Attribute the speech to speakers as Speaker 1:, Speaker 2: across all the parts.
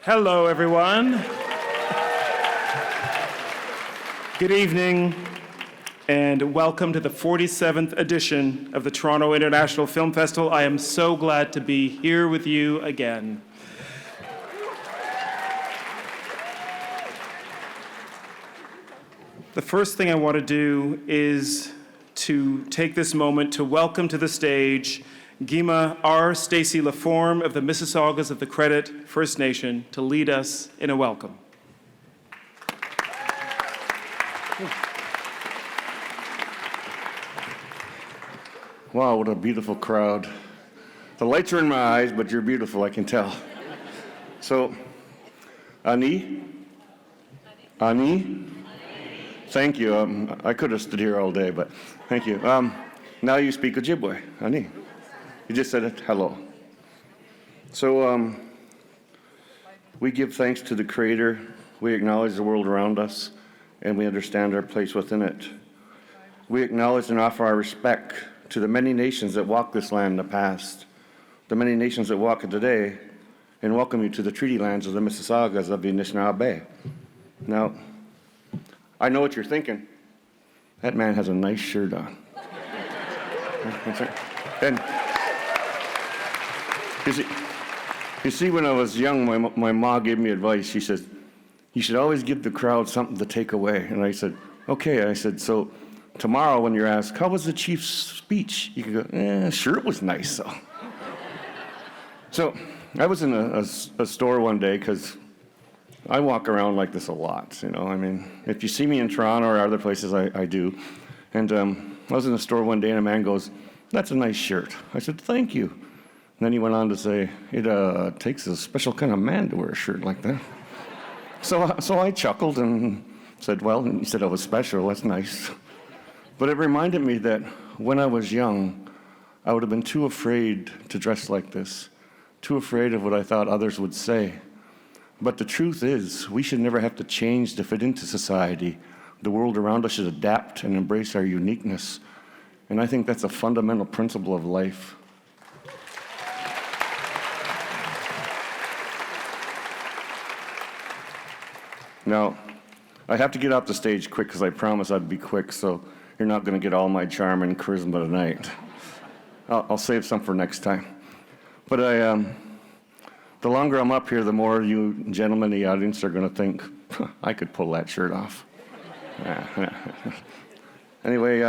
Speaker 1: Hello, everyone. Good evening, and welcome to the 47th edition of the Toronto International Film Festival. I am so glad to be here with you again. The first thing I want to do is to take this moment to welcome to the stage Gima R. Stacy Laforme of the Mississaugas of the Credit First Nation to lead us in a welcome.
Speaker 2: Wow, what a beautiful crowd. The lights are in my eyes, but you're beautiful, I can tell. So, Ani? Thank you. I could have stood here all day, but thank you. Now you speak Ojibwe, Ani. You just said it, hello. So we give thanks to the Creator, we acknowledge the world around us, and we understand our place within it. We acknowledge and offer our respect to the many nations that walk this land in the past, the many nations that walk it today, and welcome you to the treaty lands of the Mississaugas of the Anishinaabe. Now, I know what you're thinking. That man has a nice shirt on. And you see, when I was young, my mom gave me advice. She said, you should always give the crowd something to take away. And I said, okay. I said, so tomorrow when you're asked, how was the chief's speech? You can go, sure, it was nice, though. So I was in a store one day, because I walk around like this a lot, you know. I mean, if you see me in Toronto or other places, I do. And I was in a store one day, and a man goes, that's a nice shirt. I said, thank you. And then he went on to say, it takes a special kind of man to wear a shirt like that. So I chuckled and said, well, and he said I was special, that's nice. But it reminded me that when I was young, I would have been too afraid to dress like this, too afraid of what I thought others would say. But the truth is, we should never have to change to fit into society. The world around us should adapt and embrace our uniqueness. And I think that's a fundamental principle of life. Now, I have to get off the stage quick because I promised I'd be quick, so you're not going to get all my charm and charisma tonight. I'll save some for next time. But the longer I'm up here, the more you gentlemen in the audience are going to think, I could pull that shirt off. Anyway,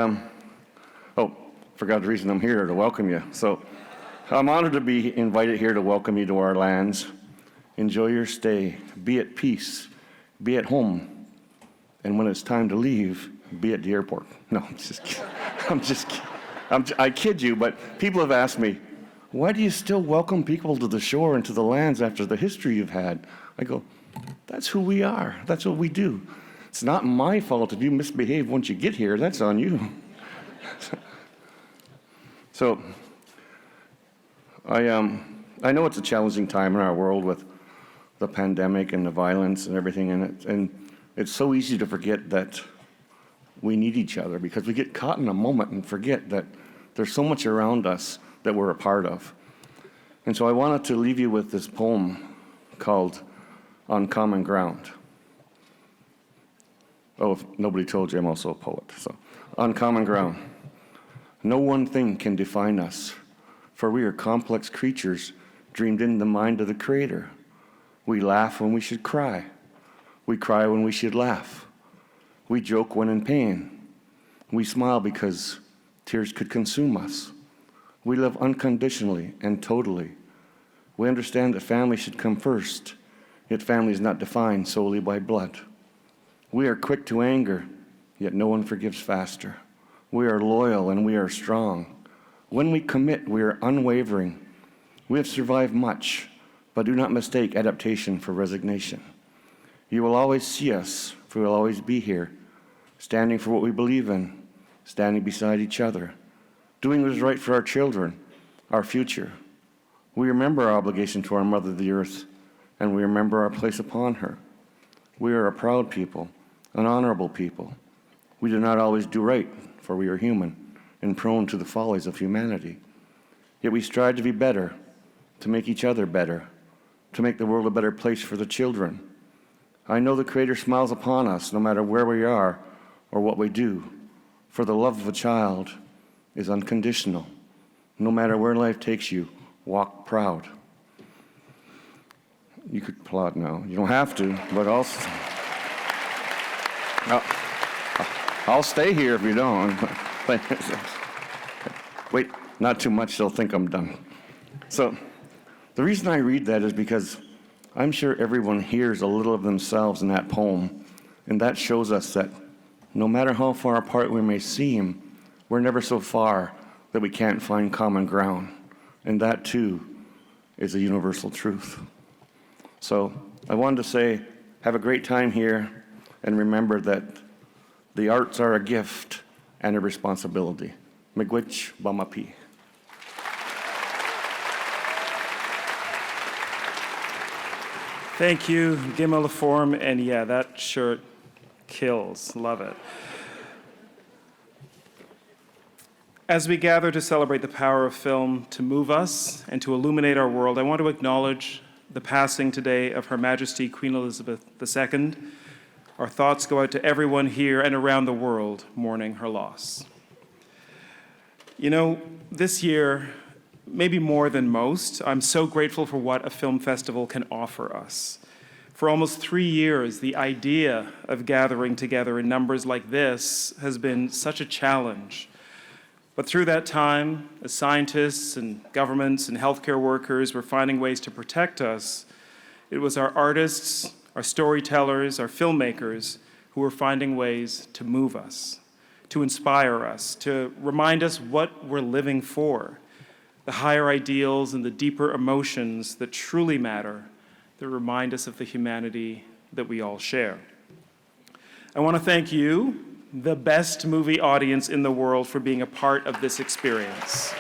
Speaker 2: forgot the reason I'm here, to welcome you. So I'm honored to be invited here to welcome you to our lands. Enjoy your stay. Be at peace. Be at home. And when it's time to leave, be at the airport. No, I'm just kidding. I kid you, but people have asked me, why do you still welcome people to the shore and to the lands after the history you've had? I go, that's who we are. That's what we do. It's not my fault if you misbehave once you get here. That's on you. So, I know it's a challenging time in our world with the pandemic and the violence and everything in it. And it's so easy to forget that we need each other, because we get caught in a moment and forget that there's so much around us that we're a part of. And so I wanted to leave you with this poem called On Common Ground. Oh, if nobody told you, I'm also a poet. So, On Common Ground. No one thing can define us, for we are complex creatures dreamed in the mind of the Creator. We laugh when we should cry. We cry when we should laugh. We joke when in pain. We smile because tears could consume us. We love unconditionally and totally. We understand that family should come first, yet family is not defined solely by blood. We are quick to anger, yet no one forgives faster. We are loyal and we are strong. When we commit, we are unwavering. We have survived much, but do not mistake adaptation for resignation. You will always see us, for we will always be here, standing for what we believe in, standing beside each other, doing what is right for our children, our future. We remember our obligation to our mother, the earth, and we remember our place upon her. We are a proud people, an honorable people. We do not always do right, for we are human and prone to the follies of humanity. Yet we strive to be better, to make each other better, to make the world a better place for the children. I know the Creator smiles upon us no matter where we are or what we do, for the love of a child is unconditional. No matter where life takes you, walk proud. You could applaud now. You don't have to, but I'll stay here if you don't. Wait, not too much, they'll think I'm done. So the reason I read that is because I'm sure everyone hears a little of themselves in that poem, and that shows us that no matter how far apart we may seem, we're never so far that we can't find common ground. And that, too, is a universal truth. So I wanted to say, have a great time here, and remember that the arts are a gift and a responsibility. Miigwech bamapi.
Speaker 1: Thank you, Gima Laforme, and yeah, that shirt kills. Love it. As we gather to celebrate the power of film to move us and to illuminate our world, I want to acknowledge the passing today of Her Majesty Queen Elizabeth II. Our thoughts go out to everyone here and around the world mourning her loss. You know, this year, maybe more than most, I'm so grateful for what a film festival can offer us. For almost 3 years, the idea of gathering together in numbers like this has been such a challenge. But through that time, as scientists and governments and healthcare workers were finding ways to protect us, it was our artists, our storytellers, our filmmakers who were finding ways to move us, to inspire us, to remind us what we're living for, the higher ideals and the deeper emotions that truly matter, that remind us of the humanity that we all share. I want to thank you, the best movie audience in the world, for being a part of this experience.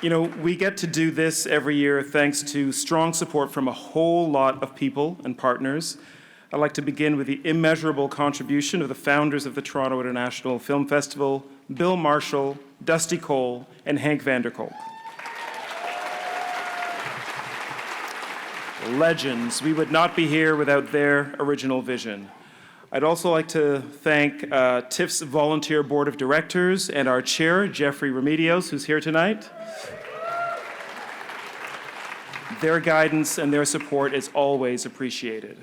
Speaker 1: You know, we get to do this every year thanks to strong support from a whole lot of people and partners. I'd like to begin with the immeasurable contribution of the founders of the Toronto International Film Festival, Bill Marshall, Dusty Cole, and Hank Vanderkolk. Legends. We would not be here without their original vision. I'd also like to thank TIFF's volunteer board of directors and our chair, Jeffrey Remedios, who's here tonight. Their guidance and their support is always appreciated.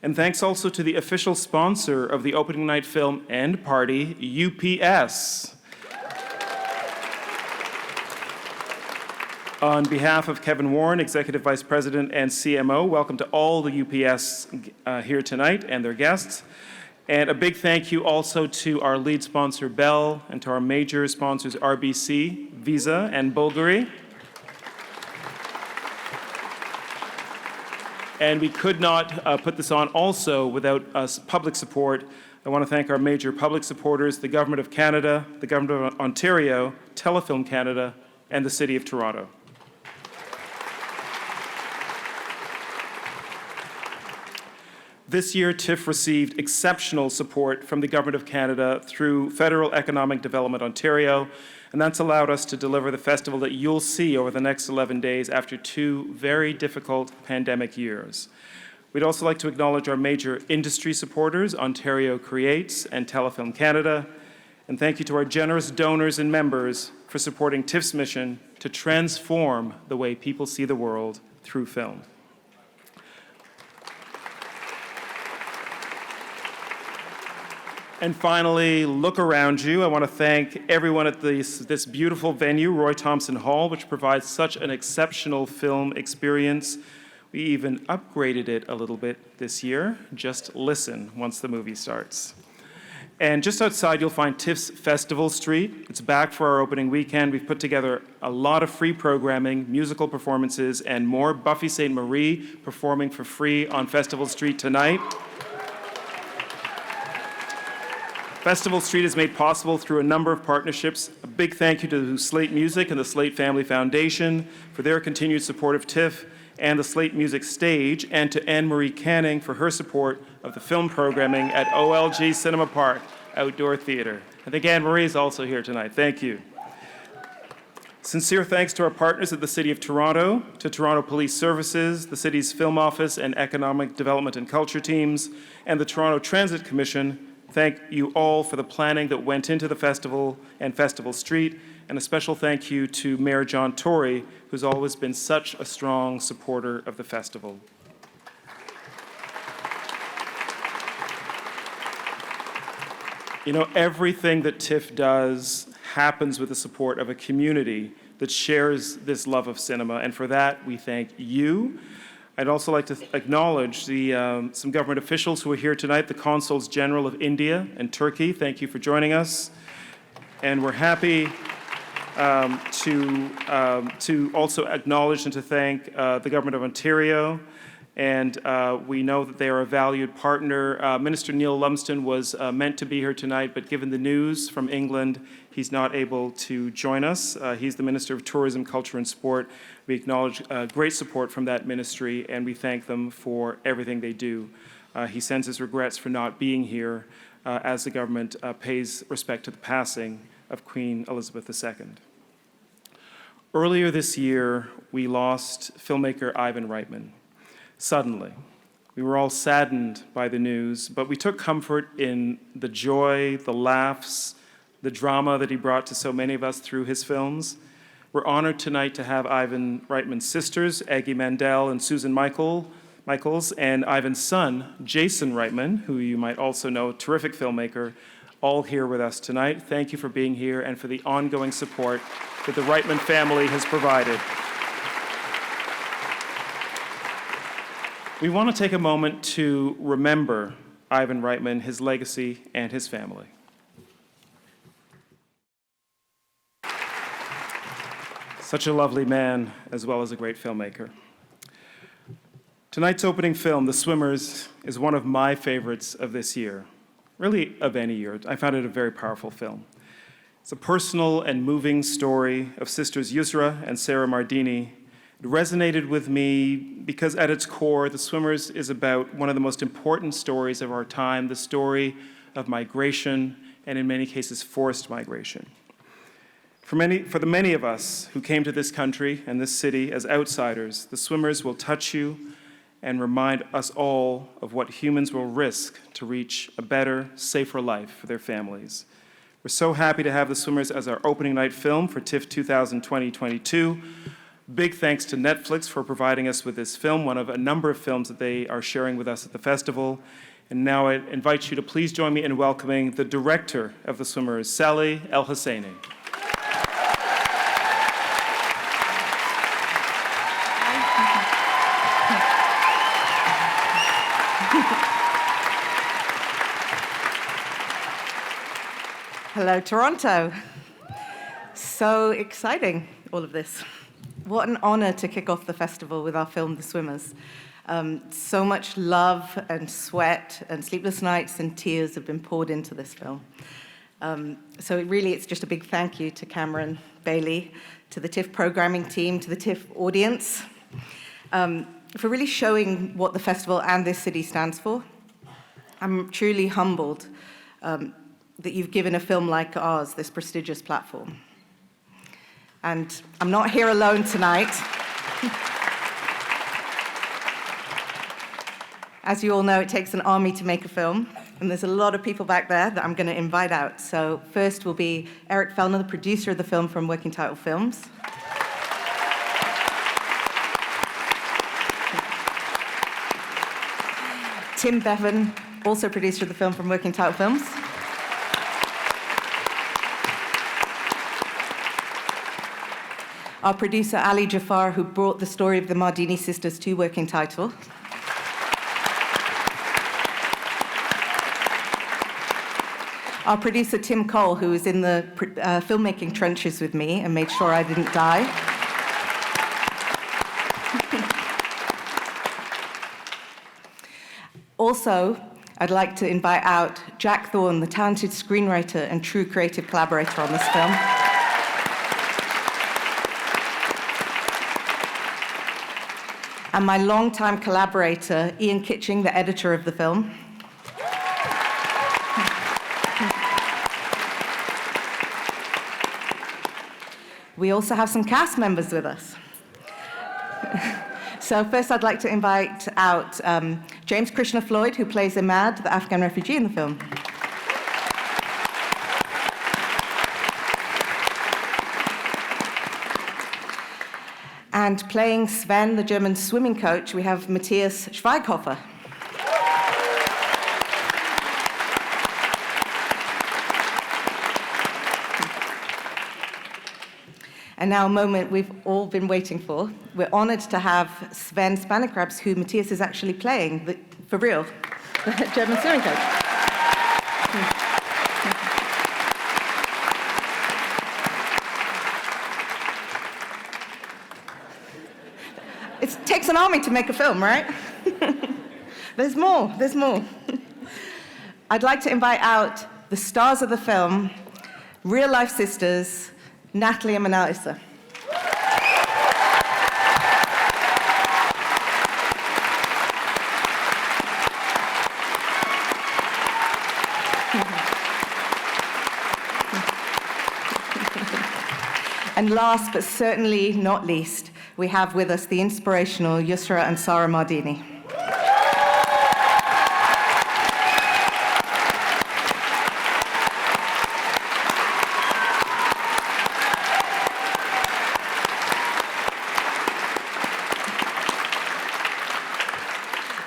Speaker 1: And thanks also to the official sponsor of the opening night film and party, UPS. On behalf of Kevin Warren, Executive Vice President and CMO, welcome to all the UPS here tonight and their guests. And a big thank you also to our lead sponsor, Bell, and to our major sponsors, RBC, Visa, and Bulgari. And we could not put this on also without public support. I want to thank our major public supporters, the Government of Canada, the Government of Ontario, Telefilm Canada, and the City of Toronto. This year, TIFF received exceptional support from the Government of Canada through Federal Economic Development Ontario, and that's allowed us to deliver the festival that you'll see over the next 11 days after 2 very difficult pandemic years. We'd also like to acknowledge our major industry supporters, Ontario Creates and Telefilm Canada, and thank you to our generous donors and members for supporting TIFF's mission to transform the way people see the world through film. And finally, look around you. I want to thank everyone at this beautiful venue, Roy Thompson Hall, which provides such an exceptional film experience. We even upgraded it a little bit this year. Just listen once the movie starts. And just outside, you'll find TIFF's Festival Street. It's back for our opening weekend. We've put together a lot of free programming, musical performances, and more. Buffy St. Marie performing for free on Festival Street tonight. Festival Street is made possible through a number of partnerships. A big thank you to Slate Music and the Slate Family Foundation for their continued support of TIFF, and the Slate Music Stage, and to Anne-Marie Canning for her support of the film programming at OLG Cinema Park Outdoor Theater. I think Anne-Marie is also here tonight. Thank you. Sincere thanks to our partners at the City of Toronto, to Toronto Police Services, the city's Film Office and Economic Development and Culture teams, and the Toronto Transit Commission. Thank you all for the planning that went into the festival and Festival Street, and a special thank you to Mayor John Tory, who's always been such a strong supporter of the festival. You know, everything that TIFF does happens with the support of a community that shares this love of cinema, and for that, we thank you. I'd also like to acknowledge some government officials who are here tonight, the Consuls General of India and Turkey. Thank you for joining us. And we're happy to also acknowledge and to thank the Government of Ontario. And we know that they are a valued partner. Minister Neil Lumsden was meant to be here tonight, but given the news from England, he's not able to join us. He's the Minister of Tourism, Culture and Sport. We acknowledge great support from that ministry, and we thank them for everything they do. He sends his regrets for not being here as the government pays respect to the passing of Queen Elizabeth II. Earlier this year, we lost filmmaker Ivan Reitman. Suddenly, we were all saddened by the news, but we took comfort in the joy, the laughs, the drama that he brought to so many of us through his films. We're honored tonight to have Ivan Reitman's sisters, Aggie Mandel and Susan Michaels, and Ivan's son, Jason Reitman, who you might also know, a terrific filmmaker, all here with us tonight. Thank you for being here and for the ongoing support that the Reitman family has provided. We want to take a moment to remember Ivan Reitman, his legacy, and his family. Such a lovely man, as well as a great filmmaker. Tonight's opening film, The Swimmers, is one of my favorites of this year, really of any year. I found it a very powerful film. It's a personal and moving story of sisters Yusra and Sara Mardini. It resonated with me because at its core, The Swimmers is about one of the most important stories of our time, the story of migration, and in many cases, forced migration. For the many of us who came to this country and this city as outsiders, The Swimmers will touch you and remind us all of what humans will risk to reach a better, safer life for their families. We're so happy to have The Swimmers as our opening night film for TIFF 2020-22. Big thanks to Netflix for providing us with this film, one of a number of films that they are sharing with us at the festival. And now I invite you to please join me in welcoming the director of The Swimmers, Sally El Hosaini.
Speaker 3: Hello, Toronto. So exciting, all of this. What an honor to kick off the festival with our film, The Swimmers. So much love and sweat and sleepless nights and tears have been poured into this film. So it's just a big thank you to Cameron Bailey, to the TIFF programming team, to the TIFF audience, for really showing what the festival and this city stands for. I'm truly humbled that you've given a film like ours this prestigious platform. And I'm not here alone tonight. As you all know, it takes an army to make a film, and there's a lot of people back there that I'm going to invite out. So first will be Eric Fellner, the producer of the film from Working Title Films. Tim Bevan, also producer of the film from Working Title Films. Our producer, Ali Jafar, who brought the story of the Mardini sisters to Working Title. Our producer, Tim Cole, who was in the filmmaking trenches with me and made sure I didn't die. Also, I'd like to invite out Jack Thorne, the talented screenwriter and true creative collaborator on this film. And my longtime collaborator, Ian Kitching, the editor of the film. We also have some cast members with us. So first I'd like to invite out James Krishna Floyd, who plays Ahmad, the Afghan refugee in the film. And playing Sven, the German swimming coach, we have Matthias Schweighöfer. And now a moment we've all been waiting for. We're honored to have Sven Spannenkrebs, who Matthias is actually playing, for real, the German swimming coach. It takes an army to make a film, right? There's more. I'd like to invite out the stars of the film, real-life sisters, Nathalie and Manal Issa. And last but certainly not least, we have with us the inspirational Yusra and Sara Mardini.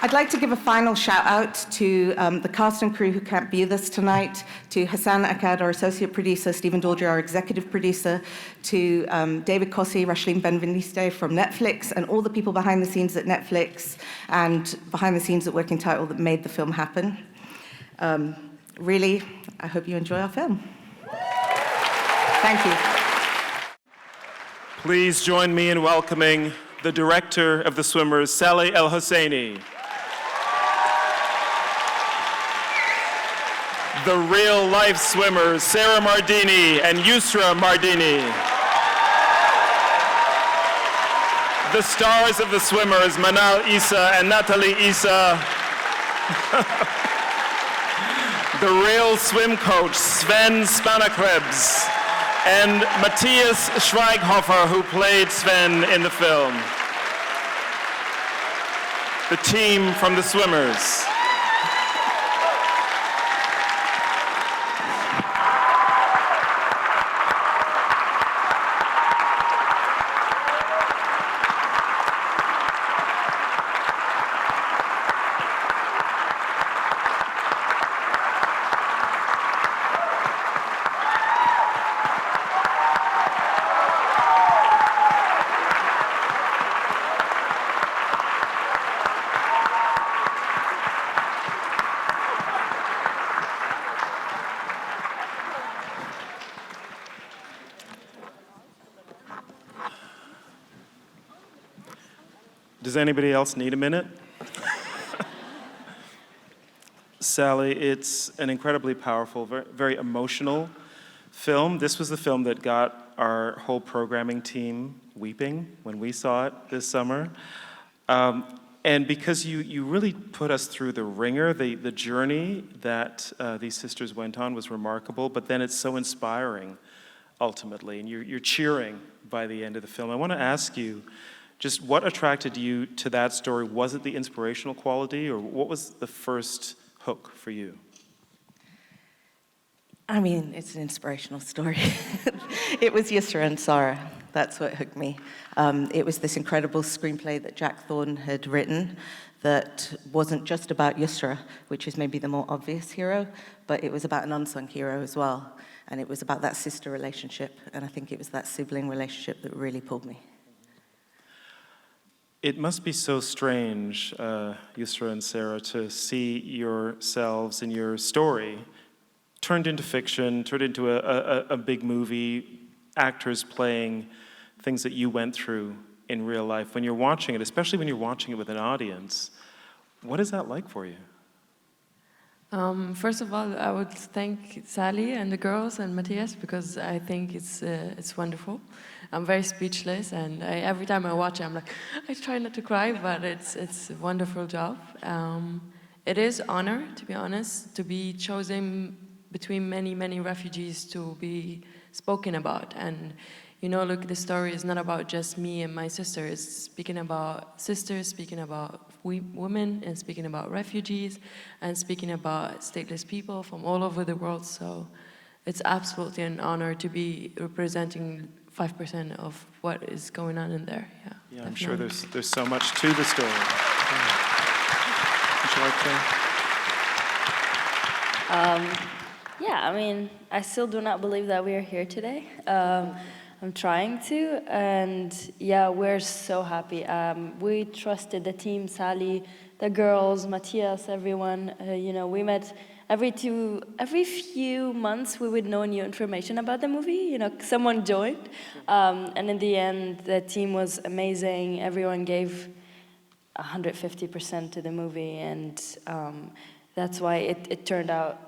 Speaker 3: I'd like to give a final shout out to the cast and crew who can't be with us tonight, to Hassan Akkad, our associate producer, Stephen Daldry, our executive producer, to David Cossey, Rashleen Benveniste from Netflix, and all the people behind the scenes at Netflix and behind the scenes at Working Title that made the film happen. Really, I hope you enjoy our film. Thank you.
Speaker 1: Please join me in welcoming the director of The Swimmers, Sally El Hosaini. The real-life swimmers, Sara Mardini and Yusra Mardini. The stars of The Swimmers, Manal Issa and Nathalie Issa. The real swim coach, Sven Spannenkrebs, and Matthias Schweighöfer, who played Sven in the film. The team from The Swimmers. Does anybody else need a minute? Sally, it's an incredibly powerful, very emotional film. This was the film that got our whole programming team weeping when we saw it this summer. And because you really put us through the ringer, the journey that these sisters went on was remarkable, but then it's so inspiring, ultimately, and you're cheering by the end of the film. I want to ask you, just what attracted you to that story? Was it the inspirational quality, or what was the first hook for you?
Speaker 3: I mean, it's an inspirational story. It was Yusra and Sara. That's what hooked me. It was this incredible screenplay that Jack Thorne had written that wasn't just about Yusra, which is maybe the more obvious hero, but it was about an unsung hero as well. And it was about that sister relationship. And I think it was that sibling relationship that really pulled me.
Speaker 1: It must be so strange, Yusra and Sara, to see yourselves and your story turned into fiction, turned into a big movie, actors playing things that you went through in real life. When you're watching it, especially when you're watching it with an audience, what is that like for you?
Speaker 4: First of all, I would thank Sally and the girls and Matthias, because I think it's wonderful. I'm very speechless, and every time I watch it, I'm like, I try not to cry, but it's a wonderful job. It is honor, to be honest, to be chosen between many, many refugees to be spoken about. And look, the story is not about just me and my sister. It's speaking about sisters, speaking about women, and speaking about refugees, and speaking about stateless people from all over the world. So it's absolutely an honor to be representing 5% of what is going on in there.
Speaker 1: Yeah, I'm sure there's so much to the story. Would you like to?
Speaker 5: Yeah, I mean, I still do not believe that we are here today. I'm trying to, and yeah, we're so happy. We trusted the team, Sally, the girls, Matthias, everyone. We met every few months. We would know new information about the movie. Someone joined, and in the end, the team was amazing. Everyone gave 150% to the movie, and that's why it turned out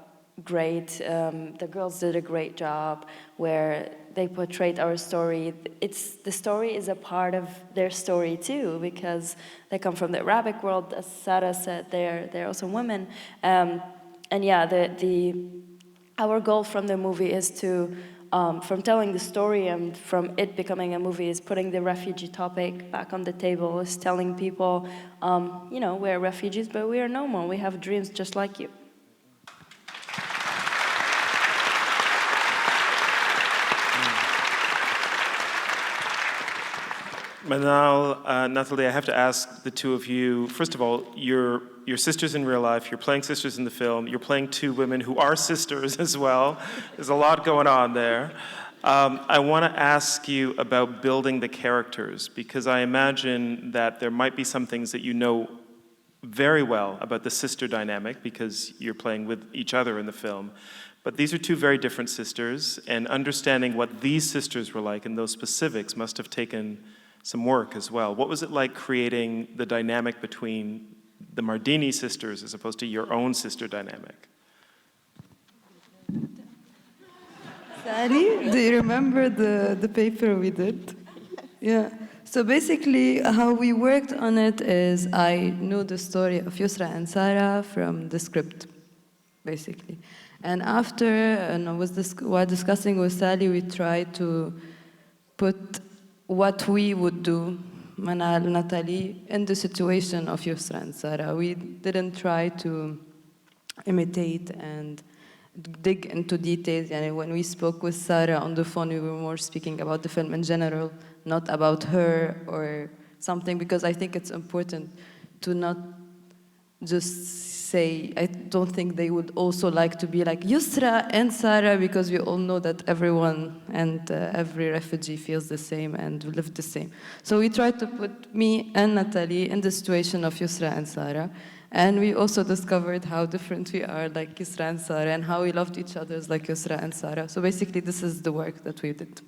Speaker 5: great. The girls did a great job where they portrayed our story. The story is a part of their story too, because they come from the Arabic world, as Sara said. They're also women, and yeah, our goal from the movie is to, from telling the story and from it becoming a movie, is putting the refugee topic back on the table, is telling people, we're refugees, but we are normal. We have dreams just like you.
Speaker 1: Manal, Nathalie, I have to ask the two of you, first of all, you're sisters in real life, you're playing sisters in the film, you're playing two women who are sisters as well. There's a lot going on there. I want to ask you about building the characters, because I imagine that there might be some things that you know very well about the sister dynamic, because you're playing with each other in the film. But these are two very different sisters, and understanding what these sisters were like and those specifics must have taken some work as well. What was it like creating the dynamic between the Mardini sisters as opposed to your own sister dynamic?
Speaker 6: Sally, do you remember the paper we did? Yeah. So basically, how we worked on it is I knew the story of Yusra and Sara from the script, basically. And after, while discussing with Sally, we tried to put what we would do, Manal, Nathalie, in the situation of Yusra and Sara. We didn't try to imitate and dig into details. And when we spoke with Sara on the phone, we were more speaking about the film in general, not about her or something, because I think it's important to not just say, I don't think they would also like to be like Yusra and Sara, because we all know that everyone and every refugee feels the same and live the same. So we tried to put me and Nathalie in the situation of Yusra and Sara, and we also discovered how different we are, like Yusra and Sara, and how we loved each other like Yusra and Sara. So basically, this is the work that we did.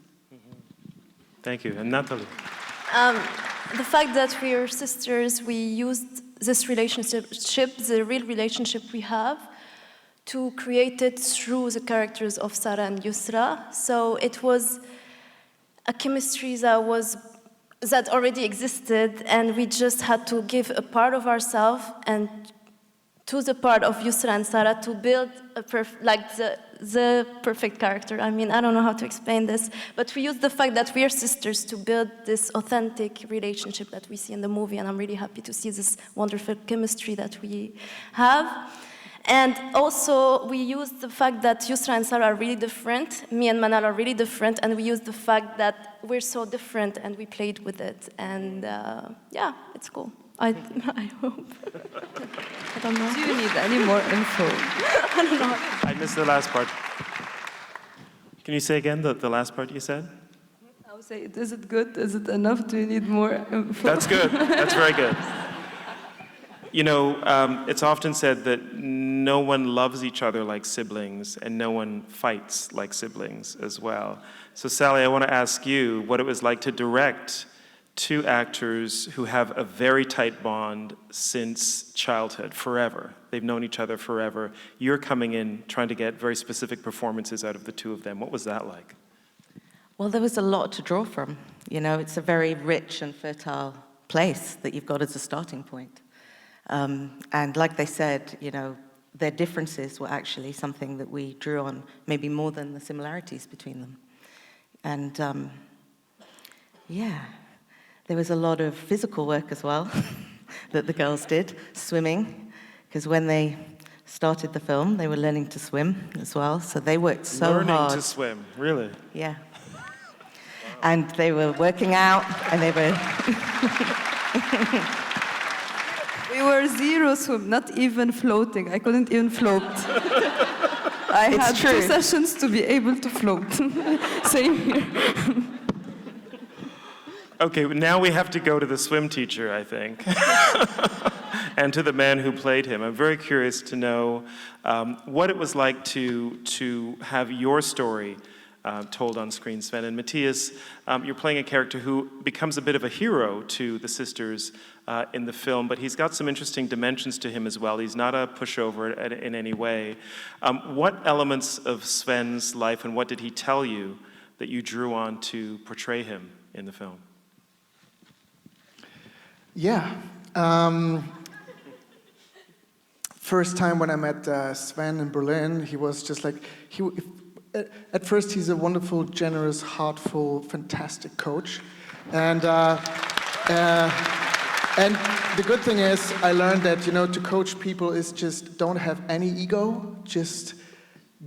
Speaker 1: Thank you. And Nathalie?
Speaker 7: The fact that we are sisters, we used this relationship, the real relationship we have, to create it through the characters of Sara and Yusra. So it was a chemistry that already existed, and we just had to give a part of ourselves and to the part of Yusra and Sara to build the perfect character. I mean, I don't know how to explain this, but we used the fact that we are sisters to build this authentic relationship that we see in the movie, and I'm really happy to see this wonderful chemistry that we have. And also, we used the fact that Yusra and Sara are really different, me and Manal are really different, and we used the fact that we're so different, and we played with it, and yeah, it's cool. I hope. I don't know.
Speaker 6: Do you need any more info?
Speaker 7: I don't know.
Speaker 1: I missed the last part. Can you say again the last part you said?
Speaker 6: I would say, is it good? Is it enough? Do you need more info?
Speaker 1: That's good. That's very good. It's often said that no one loves each other like siblings, and no one fights like siblings as well. So Sally, I want to ask you what it was like to direct two actors who have a very tight bond since childhood, forever. They've known each other forever. You're coming in trying to get very specific performances out of the two of them. What was that like?
Speaker 3: Well, there was a lot to draw from. It's a very rich and fertile place that you've got as a starting point. And like they said, their differences were actually something that we drew on, maybe more than the similarities between them. And Yeah. There was a lot of physical work as well that the girls did, swimming, because when they started the film, they were learning to swim as well, so they worked so hard.
Speaker 1: Learning to swim, really?
Speaker 3: Yeah. And they were working out, and they were...
Speaker 6: We were zero swim, not even floating. I couldn't even float. I had 2 sessions to be able to float. Same here.
Speaker 1: Okay, now we have to go to the swim teacher, I think, and to the man who played him. I'm very curious to know what it was like to have your story told on screen, Sven. And Matthias, you're playing a character who becomes a bit of a hero to the sisters in the film, but he's got some interesting dimensions to him as well. He's not a pushover in any way. What elements of Sven's life and what did he tell you that you drew on to portray him in the film?
Speaker 8: Yeah. First time when I met Sven in Berlin, he was just like, at first he's a wonderful, generous, heartful, fantastic coach. And the good thing is, I learned that, to coach people is just don't have any ego, just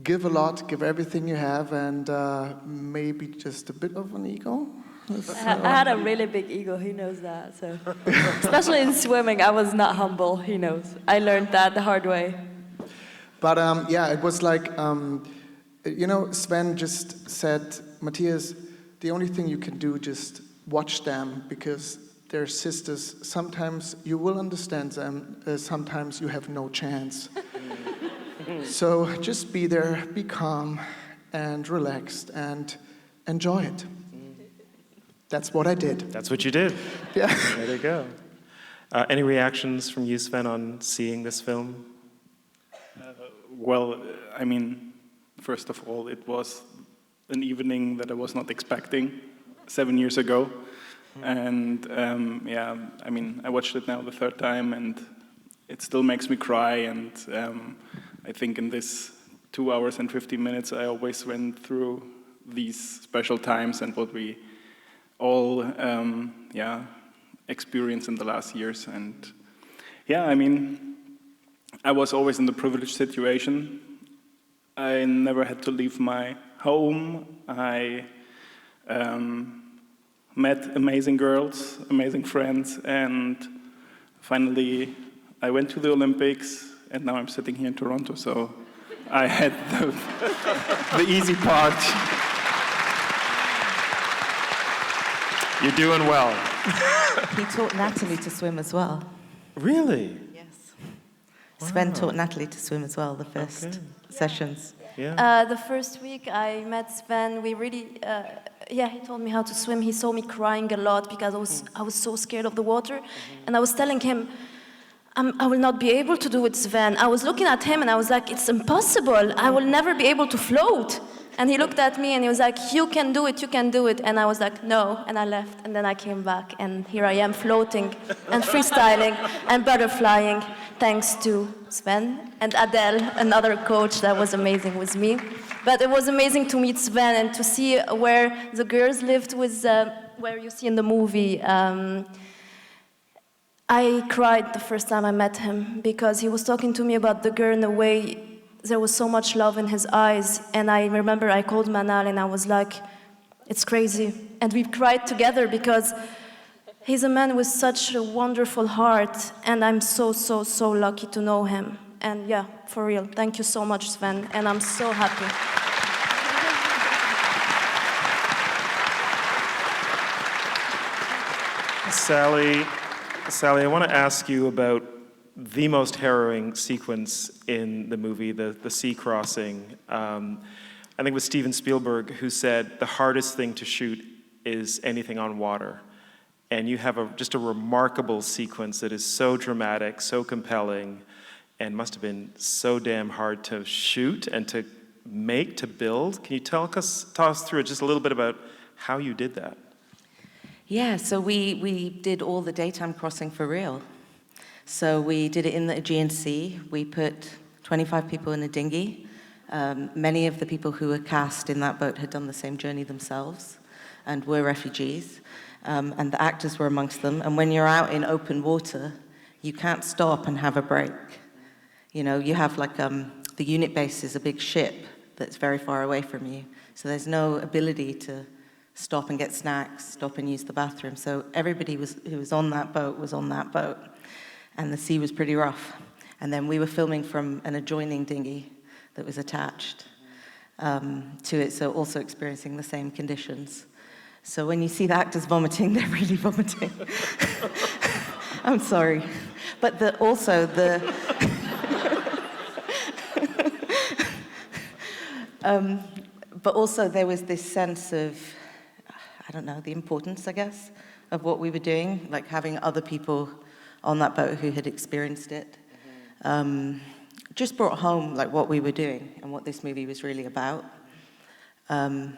Speaker 8: give a lot, give everything you have, and maybe just a bit of an ego.
Speaker 5: I had a really big ego, he knows that. So, especially in swimming, I was not humble, he knows. I learned that the hard way.
Speaker 8: But yeah, it was like, Sven just said, Matthias, the only thing you can do, just watch them, because they're sisters. Sometimes you will understand them, sometimes you have no chance. So just be there, be calm and relaxed and enjoy it. That's what I did.
Speaker 1: That's what you did.
Speaker 8: Yeah.
Speaker 1: There you go. Any reactions from you, Sven, on seeing this film?
Speaker 9: Well, I mean, first of all, it was an evening that I was not expecting 7 years ago. And yeah, I mean, I watched it now the 3rd time, and it still makes me cry. And I think in this 2 hours and 15 minutes, I always went through these special times and what we all experienced in the last years. And yeah, I mean, I was always in the privileged situation. I never had to leave my home. I met amazing girls, amazing friends, and finally I went to the Olympics, and now I'm sitting here in Toronto, so I had the easy part.
Speaker 1: You're doing well.
Speaker 3: He taught Nathalie to swim as well.
Speaker 1: Really?
Speaker 3: Yes. Sven taught Nathalie to swim as well, the first sessions.
Speaker 1: Yeah.
Speaker 7: The first week I met Sven, we really, he told me how to swim. He saw me crying a lot because I was so scared of the water. And I was telling him, I will not be able to do it, Sven. I was looking at him and I was like, it's impossible. I will never be able to float. And he looked at me and he was like, you can do it, you can do it. And I was like, no, and I left. And then I came back and here I am floating and freestyling and butterflying, thanks to Sven and Adele, another coach that was amazing with me. But it was amazing to meet Sven and to see where the girls lived with, where you see in the movie. I cried the first time I met him because he was talking to me about the girl in a way. There was so much love in his eyes, and I remember I called Manal and I was like, it's crazy. And we cried together because he's a man with such a wonderful heart, and I'm so, so, so lucky to know him. And yeah, for real, thank you so much, Sven, and I'm so happy.
Speaker 1: Sally, I want to ask you about the most harrowing sequence in the movie, the sea crossing. I think it was Steven Spielberg who said the hardest thing to shoot is anything on water. And you have just a remarkable sequence that is so dramatic, so compelling, and must have been so damn hard to shoot and to make, to build. Can you talk us through just a little bit about how you did that?
Speaker 3: Yeah, so we did all the daytime crossing for real. So we did it in the Aegean Sea. We put 25 people in a dinghy. Many of the people who were cast in that boat had done the same journey themselves and were refugees. and the actors were amongst them. And when you're out in open water, you can't stop and have a break. You know, you have like, the unit base is a big ship that's very far away from you. So there's no ability to stop and get snacks, stop and use the bathroom. So everybody who was on that boat was on that boat. And the sea was pretty rough. And then we were filming from an adjoining dinghy that was attached to it, so also experiencing the same conditions. So when you see the actors vomiting, they're really vomiting. I'm sorry. But but also there was this sense of, I don't know, the importance, I guess, of what we were doing, like having other people on that boat who had experienced it. Just brought home like what we were doing and what this movie was really about. And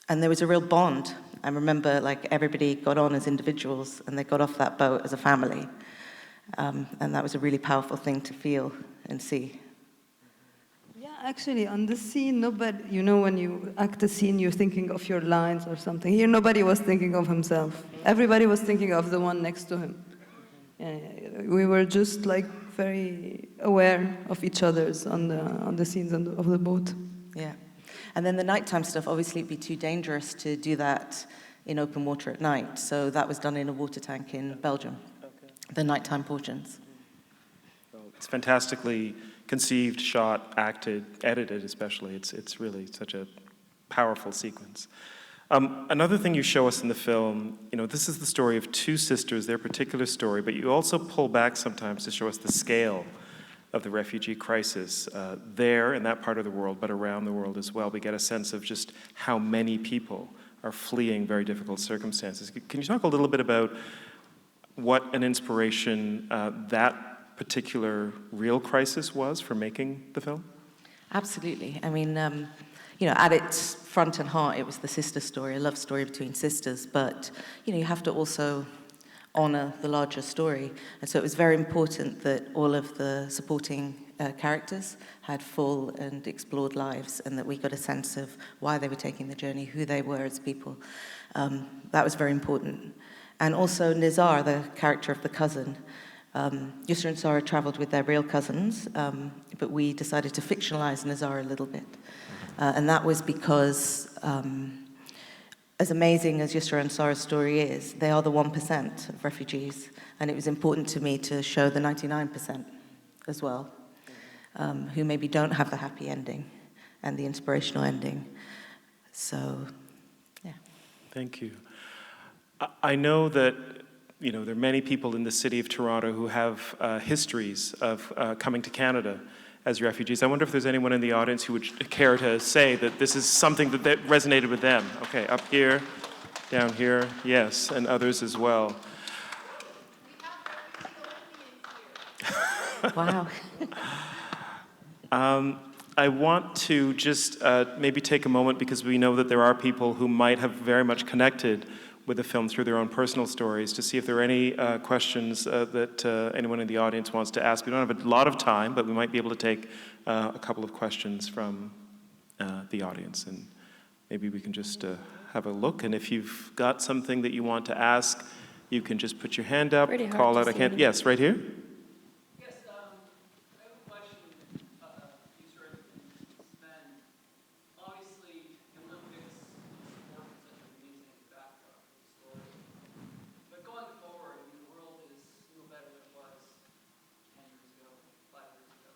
Speaker 3: there was a real bond. I remember like everybody got on as individuals and they got off that boat as a family. And that was a really powerful thing to feel and see.
Speaker 6: Yeah, actually, on this scene, nobody, you know, when you act a scene, you're thinking of your lines or something. Here, nobody was thinking of himself. Everybody was thinking of the one next to him. We were just like very aware of each other's on the scenes of the boat.
Speaker 3: Yeah. And then the nighttime stuff, obviously it'd be too dangerous to do that in open water at night. So that was done in a water tank in Belgium, the nighttime portions.
Speaker 1: It's fantastically conceived, shot, acted, edited especially. It's really such a powerful sequence. Another thing you show us in the film, you know, this is the story of two sisters, their particular story, but you also pull back sometimes to show us the scale of the refugee crisis there in that part of the world, but around the world as well. We get a sense of just how many people are fleeing very difficult circumstances. Can you talk a little bit about what an inspiration that particular real crisis was for making the film?
Speaker 3: Absolutely. I mean, you know, at its front and heart, it was the sister story, a love story between sisters, but, you know, you have to also honor the larger story. And so it was very important that all of the supporting characters had full and explored lives and that we got a sense of why they were taking the journey, who they were as people. That was very important. And also Nizar, the character of the cousin. Yusra and Sara traveled with their real cousins, but we decided to fictionalize Nizar a little bit. And that was because, as amazing as Yusra and Sara's story is, they are the 1% of refugees. And it was important to me to show the 99% as well, who maybe don't have the happy ending and the inspirational ending. So, yeah.
Speaker 1: Thank you. I know that, you know, there are many people in the city of Toronto who have histories of coming to Canada as refugees. I wonder if there's anyone in the audience who would care to say that this is something that resonated with them. Okay, up here, down here, yes, and others as well.
Speaker 3: Wow.
Speaker 1: I want to just maybe take a moment because we know that there are people who might have very much connected with the film through their own personal stories, to see if there are any questions that anyone in the audience wants to ask. We don't have a lot of time, but we might be able to take a couple of questions from the audience, and maybe we can just have a look. And if you've got something that you want to ask, you can just put your hand up, call out. I can't. Yes, right here.
Speaker 10: Yes, I have a question, Yusra and Sven. Obviously, the Olympics support such an amazing backdrop to the story. But going forward, the world is no better than it was 10 years ago, 5 years ago.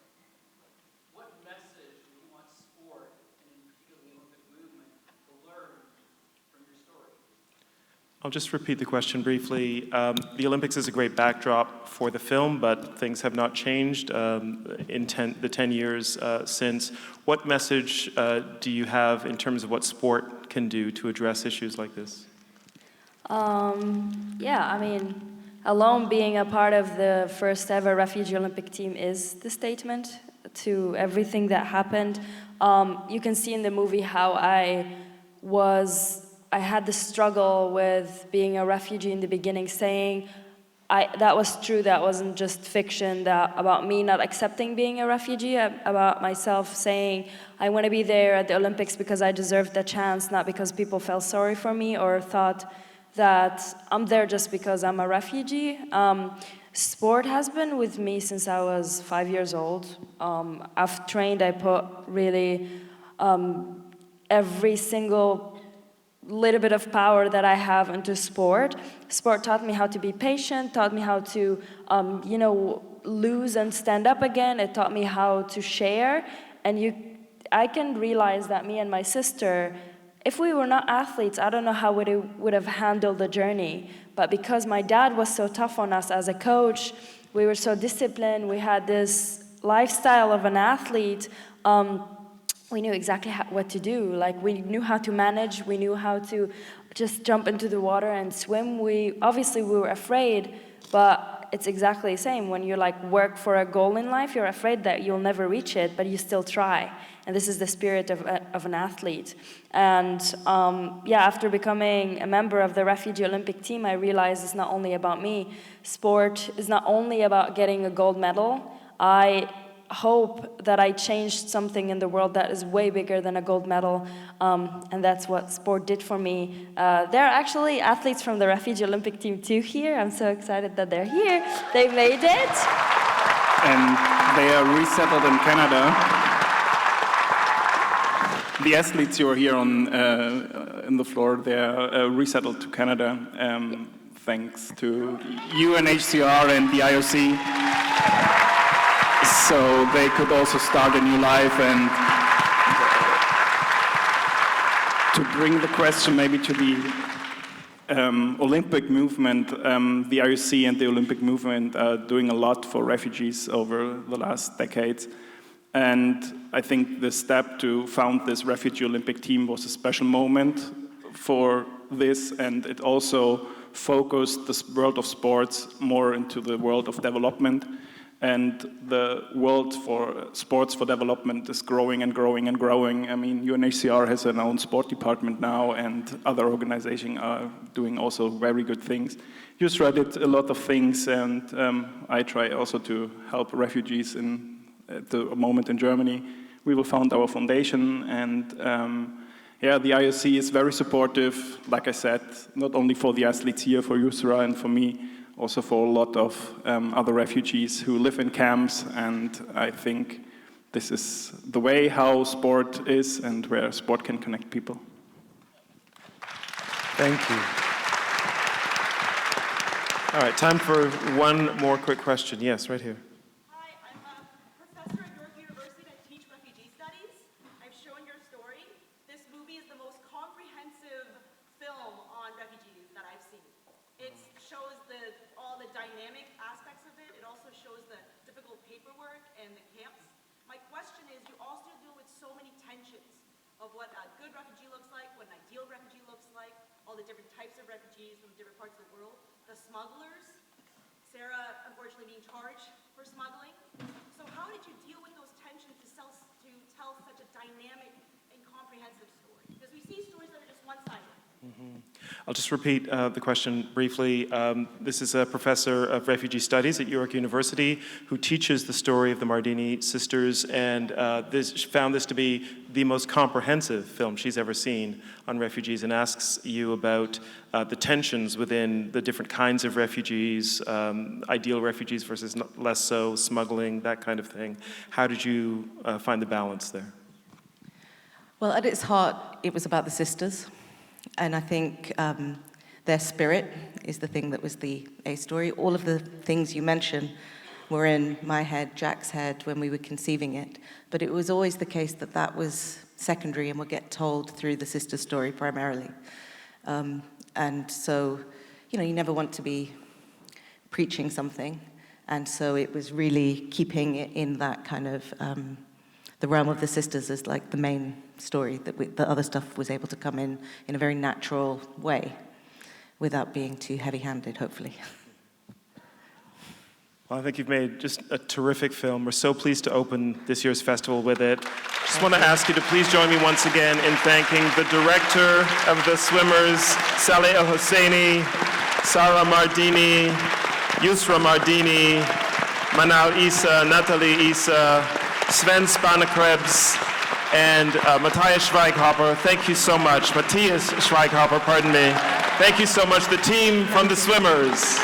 Speaker 10: What message do you want sport, and in particular the Olympic movement, to learn from your story?
Speaker 1: I'll just repeat the question briefly. The Olympics is a great backdrop for the film, but things have not changed in the 10 years since. What message do you have in terms of what sport can do to address issues like this?
Speaker 5: Yeah, I mean, alone being a part of the first ever refugee Olympic team is the statement to everything that happened. You can see in the movie how I had the struggle with being a refugee in the beginning, saying that was true, that wasn't just fiction, that about me not accepting being a refugee, about myself saying I want to be there at the Olympics because I deserved the chance, not because people felt sorry for me or thought that I'm there just because I'm a refugee. Sport has been with me since I was 5 years old. I've trained, I put really every single little bit of power that I have into sport. Sport taught me how to be patient, taught me how to, lose and stand up again. It taught me how to share. And I can realize that me and my sister, if we were not athletes, I don't know how we would have handled the journey. But because my dad was so tough on us as a coach, we were so disciplined, we had this lifestyle of an athlete, we knew exactly what to do. Like, we knew how to manage, we knew how to just jump into the water and swim. Obviously we were afraid, but it's exactly the same. When you work for a goal in life, you're afraid that you'll never reach it, but you still try. And this is the spirit of an athlete. And after becoming a member of the Refugee Olympic team, I realized it's not only about me. Sport is not only about getting a gold medal. I hope that I changed something in the world that is way bigger than a gold medal, and that's what sport did for me. There are actually athletes from the Refugee Olympic team too here. I'm so excited that they're here. They made it.
Speaker 9: And they are resettled in Canada. The athletes who are here in the floor, they are resettled to Canada, thanks to UNHCR and the IOC. So they could also start a new life. And to bring the question maybe to the Olympic movement, the IOC and the Olympic movement are doing a lot for refugees over the last decades. And I think the step to found this Refugee Olympic team was a special moment for this, and it also focused the world of sports more into the world of development. And the world for sports for development is growing and growing and growing. I mean, UNHCR has an own sport department now, and other organizations are doing also very good things. Yusra did a lot of things, and I try also to help refugees at the moment in Germany. We will found our foundation, and the IOC is very supportive, like I said, not only for the athletes here, for Yusra and for me, also for a lot of other refugees who live in camps, and I think this is the way how sport is and where sport can connect people.
Speaker 1: Thank you. All right, time for one more quick question. Yes, right here.
Speaker 11: Hi, I'm a professor at York University and I teach refugee studies. I've shown your story. This movie is the most comprehensive film on refugees that I've seen. It shows all the dynamic aspects of it. It also shows the difficult paperwork and the camps. My question is, you also deal with so many tensions of what a good refugee looks like, what an ideal refugee looks like, all the different types of refugees from different parts of the world, the smugglers, Sarah unfortunately being charged for smuggling. So how did you deal with those tensions to tell such a dynamic and comprehensive story? Because we see stories that are just one-sided.
Speaker 1: I'll just repeat the question briefly. This is a professor of refugee studies at York University who teaches the story of the Mardini sisters, and found this to be the most comprehensive film she's ever seen on refugees, and asks you about the tensions within the different kinds of refugees, ideal refugees versus less so, smuggling, that kind of thing. How did you find the balance there?
Speaker 3: Well, at its heart, it was about the sisters. And I think their spirit is the thing that was the A story. All of the things you mentioned were in my head, Jack's head, when we were conceiving it. But it was always the case that that was secondary and would get told through the sister story primarily. And so, you never want to be preaching something. And so it was really keeping it in that kind of the realm of the sisters as like the main story, that the other stuff was able to come in a very natural way without being too heavy-handed, hopefully.
Speaker 1: Well, I think you've made just a terrific film. We're so pleased to open this year's festival with it. Just want to ask you to please join me once again in thanking the director of the swimmers, Sally El Hosaini, Sara Mardini, Yusra Mardini, Manal Issa, Nathalie Issa, Sven Spannenkrebs, and Matthias Schweighöfer. Thank you so much. Matthias Schweighöfer, pardon me. Thank you so much, the team from the swimmers.